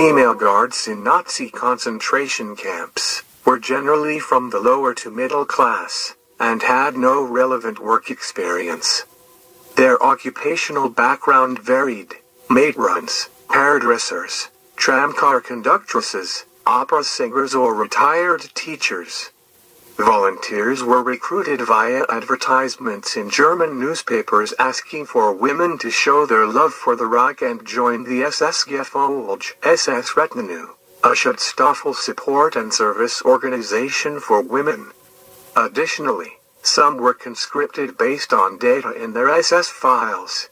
Female guards in Nazi concentration camps were generally from the lower to middle class, and had no relevant work experience. Their occupational background varied: maidruns, hairdressers, tramcar conductresses, opera singers or retired teachers. Volunteers were recruited via advertisements in German newspapers asking for women to show their love for the Reich and join the SS Gefolge SS Retinue, a Schutzstaffel support and service organization for women. Additionally, some were conscripted based on data in their SS files.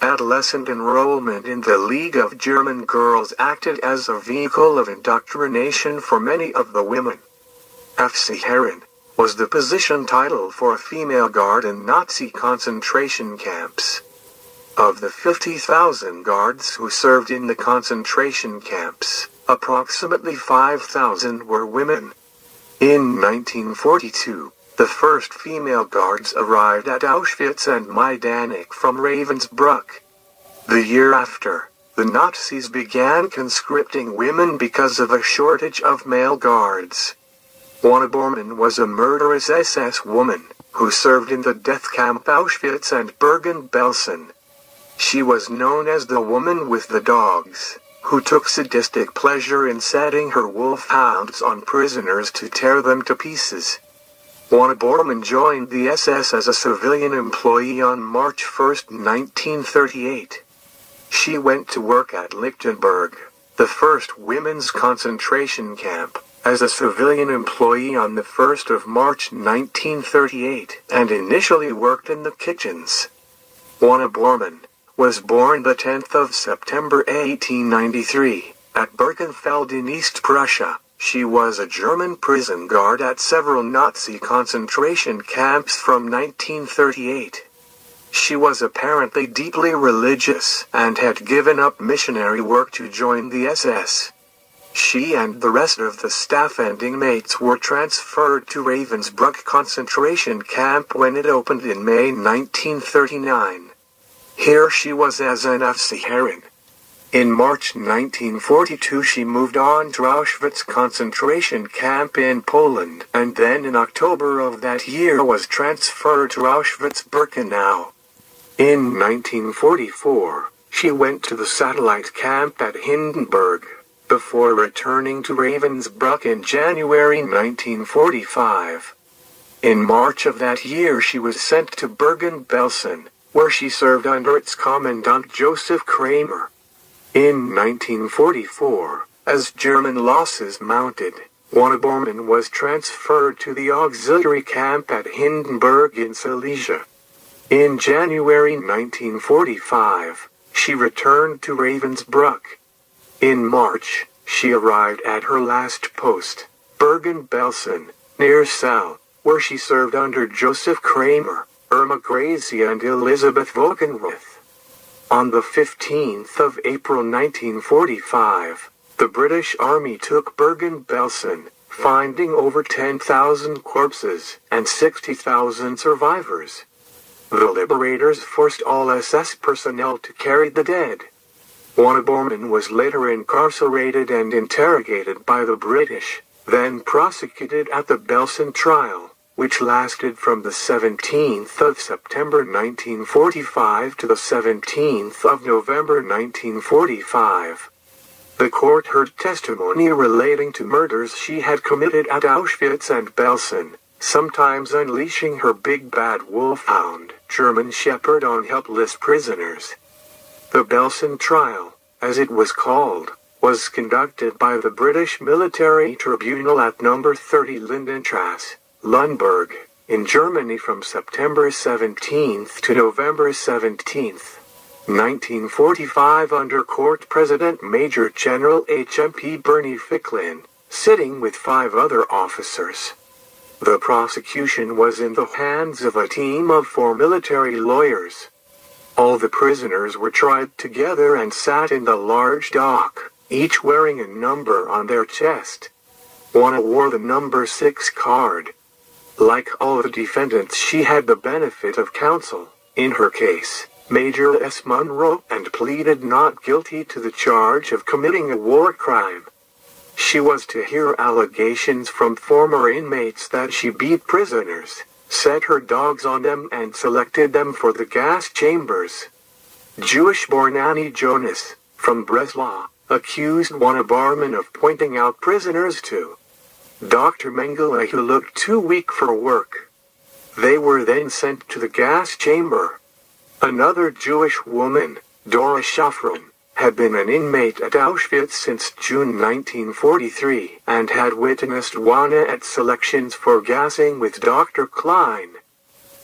Adolescent enrollment in the League of German Girls acted as a vehicle of indoctrination for many of the women. Aufseherin was the position title for a female guard in Nazi concentration camps. Of the 50,000 guards who served in the concentration camps, approximately 5,000 were women. In 1942, the first female guards arrived at Auschwitz and Majdanek from Ravensbrück. The year after, the Nazis began conscripting women because of a shortage of male guards. Juana Bormann was a murderous SS woman, who served in the death camp Auschwitz and Bergen-Belsen. She was known as the woman with the dogs, who took sadistic pleasure in setting her wolfhounds on prisoners to tear them to pieces. Juana Bormann joined the SS as a civilian employee on March 1, 1938. She went to work at Lichtenberg, the first women's concentration camp, as a civilian employee on the 1st of March 1938, and initially worked in the kitchens. Juana Bormann was born the 10th of September 1893, at Birkenfeld in East Prussia. She was a German prison guard at several Nazi concentration camps from 1938. She was apparently deeply religious, and had given up missionary work to join the SS. She and the rest of the staff and inmates were transferred to Ravensbrück concentration camp when it opened in May 1939. Here she was as an Aufseherin. In March 1942 she moved on to Auschwitz concentration camp in Poland, and then in October of that year was transferred to Auschwitz-Birkenau. In 1944, she went to the satellite camp at Hindenburg, before returning to Ravensbrück in January 1945. In March of that year she was sent to Bergen-Belsen, where she served under its commandant Joseph Kramer. In 1944, as German losses mounted, Juana Bormann was transferred to the auxiliary camp at Hindenburg in Silesia. In January 1945, she returned to Ravensbrück. In March, she arrived at her last post, Bergen-Belsen, near Celle, where she served under Joseph Kramer, Irma Gracie and Elizabeth Wogenroth. On the 15th of April 1945, the British Army took Bergen-Belsen, finding over 10,000 corpses and 60,000 survivors. The liberators forced all SS personnel to carry the dead. Juana Bormann was later incarcerated and interrogated by the British, then prosecuted at the Belsen trial, which lasted from the 17th of September 1945 to the 17th of November 1945. The court heard testimony relating to murders she had committed at Auschwitz and Belsen, sometimes unleashing her big bad wolfhound, German Shepherd, on helpless prisoners. The Belsen trial, as it was called, was conducted by the British Military Tribunal at number 30 Lindenstrasse, Lundberg, in Germany from September 17th to November 17th, 1945 under Court President Major General H.M.P. Bernie Ficklin, sitting with 5 other officers. The prosecution was in the hands of a team of 4 military lawyers. All the prisoners were tried together and sat in the large dock, each wearing a number on their chest. Juana wore the number 6 card. Like all the defendants, she had the benefit of counsel. In her case, Major S. Monroe, and pleaded not guilty to the charge of committing a war crime. She was to hear allegations from former inmates that she beat prisoners, set her dogs on them, and selected them for the gas chambers. Jewish-born Annie Jonas, from Breslau, accused Juana Bormann of pointing out prisoners to Dr. Mengele, who looked too weak for work. They were then sent to the gas chamber. Another Jewish woman, Dora Schafran, had been an inmate at Auschwitz since June 1943 and had witnessed Juana at selections for gassing with Dr. Klein.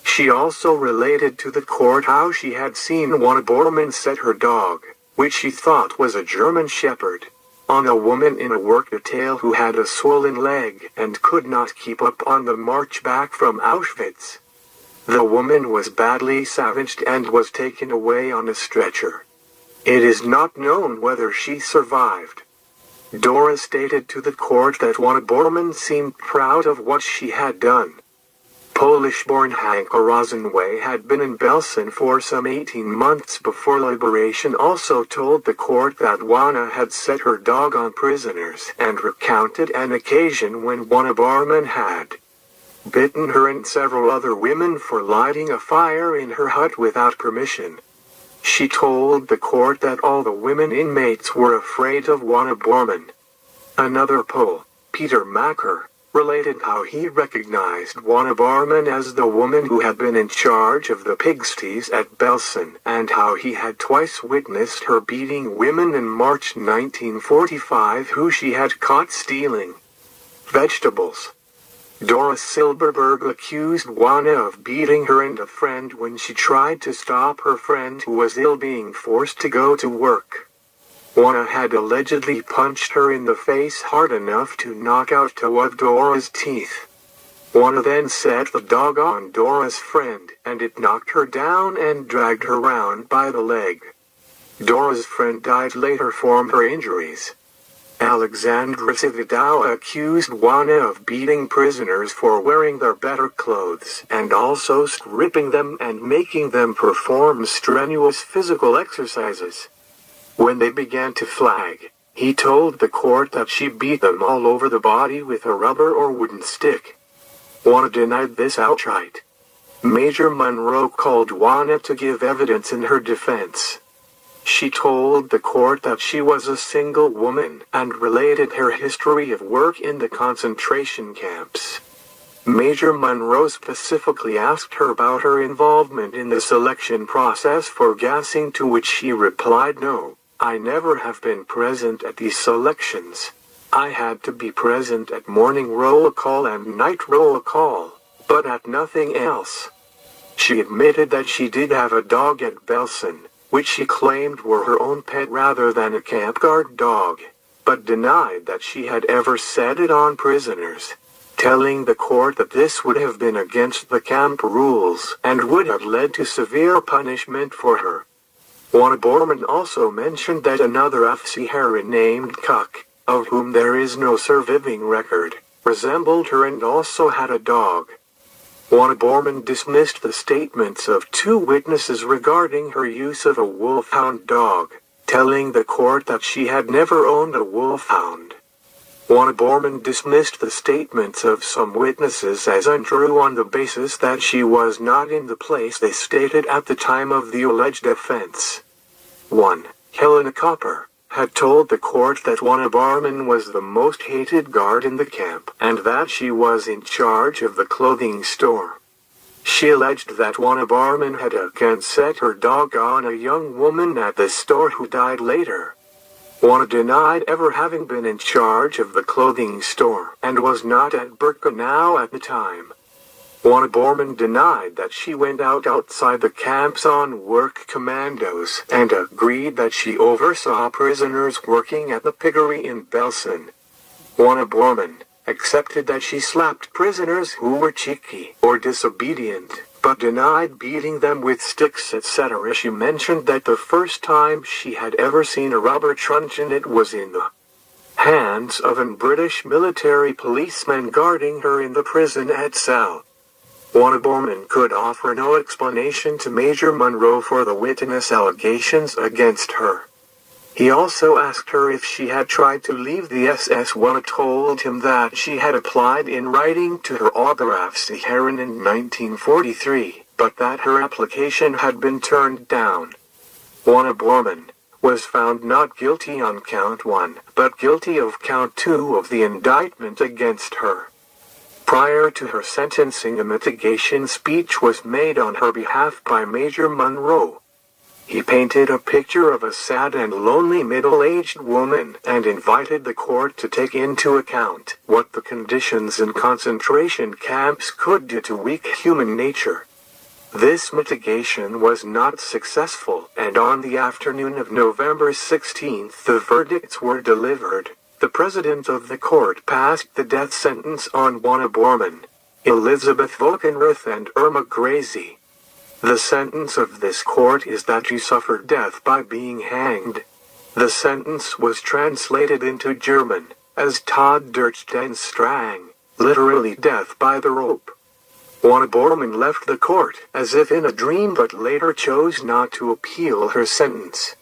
She also related to the court how she had seen Juana Bormann set her dog, which she thought was a German Shepherd, on a woman in a work detail who had a swollen leg and could not keep up on the march back from Auschwitz. The woman was badly savaged and was taken away on a stretcher. It is not known whether she survived. Dora stated to the court that Juana Bormann seemed proud of what she had done. Polish-born Hanka Rosenway had been in Belsen for some 18 months before liberation, also told the court that Juana had set her dog on prisoners and recounted an occasion when Juana Bormann had bitten her and several other women for lighting a fire in her hut without permission. She told the court that all the women inmates were afraid of Juana Bormann. Another Pole, Peter Macker, related how he recognized Juana Bormann as the woman who had been in charge of the pigsties at Belsen, and how he had twice witnessed her beating women in March 1945 who she had caught stealing vegetables. Dora Silberberg accused Juana of beating her and a friend when she tried to stop her friend who was ill being forced to go to work. Juana had allegedly punched her in the face hard enough to knock out two of Dora's teeth. Juana then set the dog on Dora's friend, and it knocked her down and dragged her round by the leg. Dora's friend died later from her injuries. Alexandra Sividawa accused Juana of beating prisoners for wearing their better clothes and also stripping them and making them perform strenuous physical exercises. When they began to flag, he told the court that she beat them all over the body with a rubber or wooden stick. Juana denied this outright. Major Monroe called Juana to give evidence in her defense. She told the court that she was a single woman and related her history of work in the concentration camps. Major Monroe specifically asked her about her involvement in the selection process for gassing, to which she replied, "No, I never have been present at these selections. I had to be present at morning roll call and night roll call, but at nothing else." She admitted that she did have a dog at Belsen, which she claimed were her own pet rather than a camp guard dog, but denied that she had ever set it on prisoners, telling the court that this would have been against the camp rules and would have led to severe punishment for her. Juana Bormann also mentioned that another Afghan named Kuk, of whom there is no surviving record, resembled her and also had a dog. Juana Bormann dismissed the statements of two witnesses regarding her use of a wolfhound dog, telling the court that she had never owned a wolfhound. Juana Bormann dismissed the statements of some witnesses as untrue on the basis that she was not in the place they stated at the time of the alleged offense. 1. Helena Copper had told the court that Juana Bormann was the most hated guard in the camp and that she was in charge of the clothing store. She alleged that Juana Bormann had again set her dog on a young woman at the store who died later. Juana denied ever having been in charge of the clothing store and was not at Birkenau at the time. Juana Bormann denied that she went outside the camps on work commandos and agreed that she oversaw prisoners working at the piggery in Belsen. Juana Bormann accepted that she slapped prisoners who were cheeky or disobedient, but denied beating them with sticks, etc. She mentioned that the first time she had ever seen a rubber truncheon, it was in the hands of a British military policeman guarding her in the prison at Cell. Juana Bormann could offer no explanation to Major Monroe for the witness allegations against her. He also asked her if she had tried to leave the SS. Juana told him that she had applied in writing to her Oberoffizieren in 1943, but that her application had been turned down. Juana Bormann was found not guilty on count 1, but guilty of count 2 of the indictment against her. Prior to her sentencing, a mitigation speech was made on her behalf by Major Monroe. He painted a picture of a sad and lonely middle-aged woman and invited the court to take into account what the conditions in concentration camps could do to weak human nature. This mitigation was not successful, and on the afternoon of November 16, the verdicts were delivered. The president of the court passed the death sentence on Juana Bormann, Elizabeth Volkenrath and Irma Gracie. The sentence of this court is that she suffered death by being hanged. The sentence was translated into German as Tod durch den Strang, literally death by the rope. Juana Bormann left the court as if in a dream, but later chose not to appeal her sentence.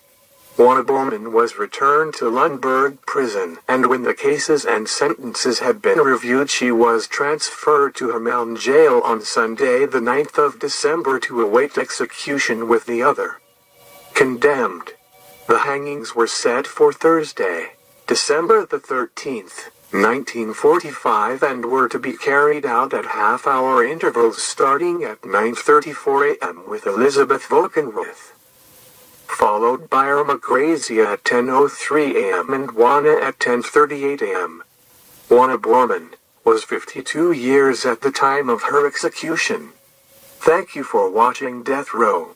Juana Bormann was returned to Lundberg prison, and when the cases and sentences had been reviewed, she was transferred to Hamelin jail on Sunday the 9th of December to await execution with the other condemned. The hangings were set for Thursday, December the 13th, 1945, and were to be carried out at half-hour intervals starting at 9:34 a.m. with Elizabeth Volkenrath, followed by Irma Gracie at 10:03 a.m. and Juana at 10:38 a.m. Juana Bormann was 52 years at the time of her execution. Thank you for watching Death Row.